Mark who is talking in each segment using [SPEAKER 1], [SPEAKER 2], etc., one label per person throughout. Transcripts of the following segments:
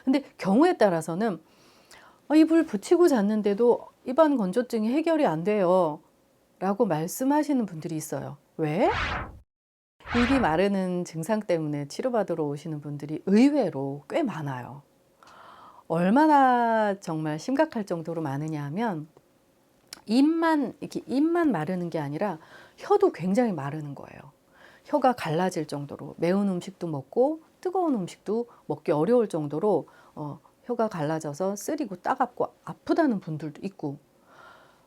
[SPEAKER 1] 근데 경우에 따라서는 입을 붙이고 잤는데도 입안 건조증이 해결이 안 돼요 라고 말씀하시는 분들이 있어요. 왜? 입이 마르는 증상 때문에 치료받으러 오시는 분들이 의외로 꽤 많아요. 얼마나 정말 심각할 정도로 많으냐 하면 입만 마르는 게 아니라 혀도 굉장히 마르는 거예요. 혀가 갈라질 정도로 매운 음식도 먹고 뜨거운 음식도 먹기 어려울 정도로 혀가 갈라져서 쓰리고 따갑고 아프다는 분들도 있고,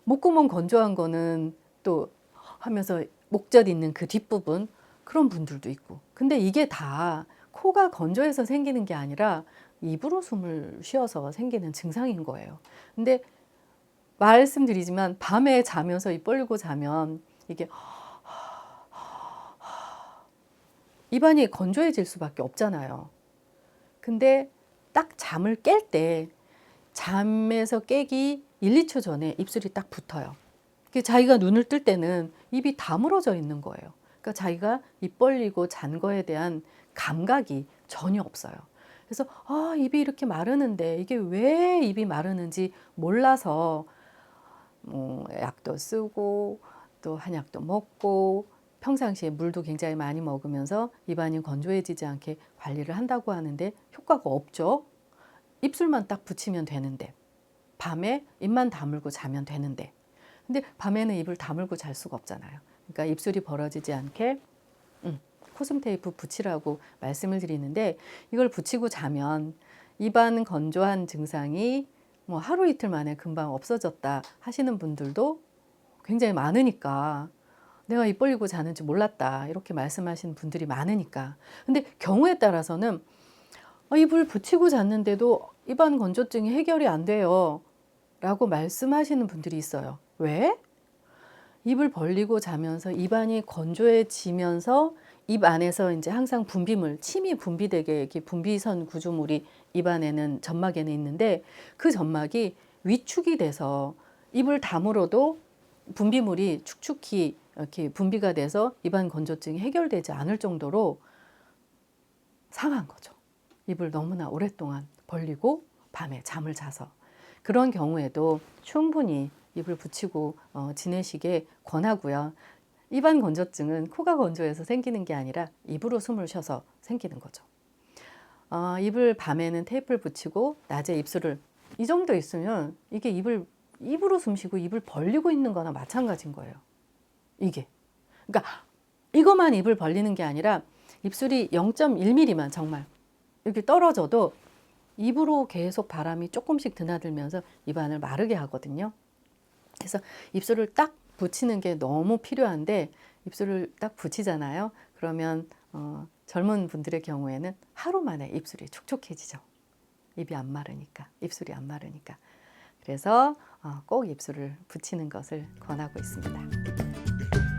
[SPEAKER 1] 목구멍 건조한 거는 또 하면서 목젖 있는 그 뒷부분 그런 분들도 있고. 근데 이게 다 코가 건조해서 생기는 게 아니라 입으로 숨을 쉬어서 생기는 증상인 거예요. 근데 말씀드리지만 밤에 자면서 입 벌리고 자면 이게 입안이 건조해질 수밖에 없잖아요. 근데 딱 잠을 깰 때 잠에서 깨기 1, 2초 전에 입술이 딱 붙어요. 자기가 눈을 뜰 때는 입이 다물어져 있는 거예요. 그러니까 자기가 입 벌리고 잔 거에 대한 감각이 전혀 없어요. 그래서 입이 이렇게 마르는데 이게 왜 입이 마르는지 몰라서 약도 쓰고 또 한약도 먹고 평상시에 물도 굉장히 많이 먹으면서 입안이 건조해지지 않게 관리를 한다고 하는데 효과가 없죠. 입술만 딱 붙이면 되는데, 밤에 입만 다물고 자면 되는데, 근데 밤에는 입을 다물고 잘 수가 없잖아요. 그러니까 입술이 벌어지지 않게 코스모 테이프 붙이라고 말씀을 드리는데, 이걸 붙이고 자면 입안 건조한 증상이 뭐 하루 이틀 만에 금방 없어졌다 하시는 분들도 굉장히 많으니까, 내가 입 벌리고 자는지 몰랐다 이렇게 말씀하시는 분들이 많으니까. 근데 경우에 따라서는 입을 붙이고 잤는데도 입안 건조증이 해결이 안 돼요 라고 말씀하시는 분들이 있어요. 왜? 입을 벌리고 자면서 입안이 건조해지면서 입 안에서 이제 항상 분비물, 침이 분비되게 이렇게 분비선 구조물이 입안에는 점막에는 있는데, 그 점막이 위축이 돼서 입을 다물어도 분비물이 축축히 이렇게 분비가 돼서 입안 건조증이 해결되지 않을 정도로 상한 거죠. 입을 너무나 오랫동안 벌리고 밤에 잠을 자서. 그런 경우에도 충분히 입을 붙이고 지내시길 권하고요. 입안 건조증은 코가 건조해서 생기는 게 아니라 입으로 숨을 쉬어서 생기는 거죠. 입을 밤에는 테이프를 붙이고 낮에 입술을 이 정도 있으면 이게 입으로 숨 쉬고 입을 벌리고 있는 거나 마찬가지인 거예요. 이게. 그러니까 이것만 입을 벌리는 게 아니라 입술이 0.1mm만 정말 이렇게 떨어져도 입으로 계속 바람이 조금씩 드나들면서 입안을 마르게 하거든요. 그래서 입술을 딱 붙이는 게 너무 필요한데, 입술을 딱 붙이잖아요. 그러면 젊은 분들의 경우에는 하루 만에 입술이 촉촉해지죠. 입이 안 마르니까, 입술이 안 마르니까. 그래서 꼭 입술을 붙이는 것을 권하고 있습니다.